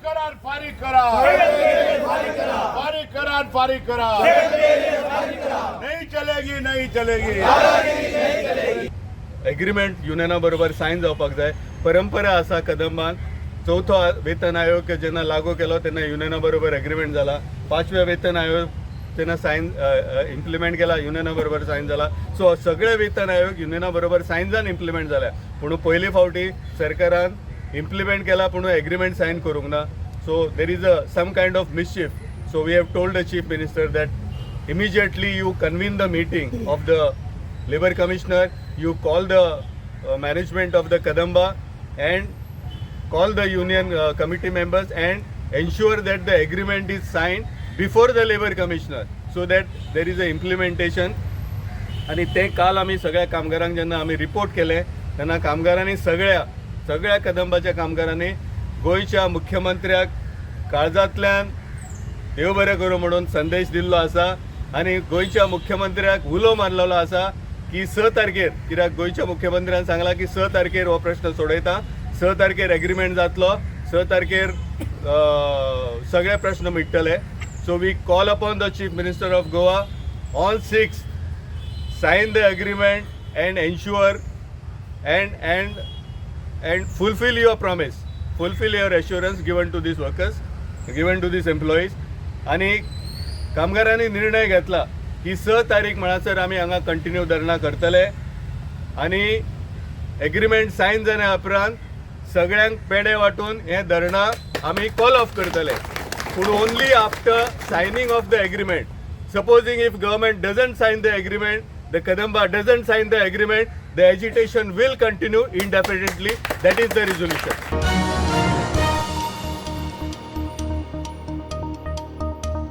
करार फारिग करा, फारिग करा, फारिग करा, नहीं चलेगी, नहीं चलेगी. एग्रीमेंट युनियना बरोबर सायन जावपाक जाय. परंपरा आसा कदंबान चौथो वेतन आयोग जेन्ना लागू केलो तेन्ना युनियना बरोबर एग्रीमेंट जाला. पांचव्या वेतन आयोग तेन्ना सायन इम्प्लिमेंट केला, युनियना बरोबर सायन जाला. सो सगळे वेतन आयोग युनियना बरोबर सायन जावन इम्प्लिमेंट जाल्या. पूण पयली फावटी सरकारान इम्प्लिमेंट केला पूण एग्रीमेंट सायन करूंक ना. So there is some kind of mischief. So we have told the chief minister that immediately you convene the meeting of the labor commissioner, you call the management of the Kadamba and call the union committee members and ensure that the agreement is signed before the labor commissioner so that there is a implementation. आणि ते काल आम्ही सगळ्या कामगारांक जेन्ना आम्ही report केले तेन्ना कामगारांनी सगळ्या कदंबाच्या कामगारांनी गोंयच्या मुख्यमंत्र्याक काळजांतल्यान देव बरें करूं म्हणून संदेश दिल्लो आसा. आणि गोंयच्या मुख्यमंत्र्याक उलो मारलेलो आसा की 6 तारखेर, कित्याक गोंयच्या मुख्यमंत्र्यान सांगला की 6 तारखेर हो प्रश्न सोडयता, 6 तारखेर एग्रीमेंट जातलो, 6 तारखेर सगळे प्रश्न मिटतले. So we call upon the chief minister of Goa on 6 sign the agreement and ensure and fulfill your promise, fulfill your assurance given to these workers, given to these employees. आणि कामगारांनी निर्णय घेतला की 6 तारीख म्हणसर आम्ही हांगा कंटिन्यू धरणा करतले आणि एग्रीमेंट सायन जाल्या उपरांत सगळ्यांक पेडे वाटून हे धरणा आम्ही कॉल ऑफ करतले. पूण only after signing of the agreement. Supposing if government doesn't sign the agreement, the Kadamba doesn't sign the agreement, the agitation will continue indefinitely. That is the resolution.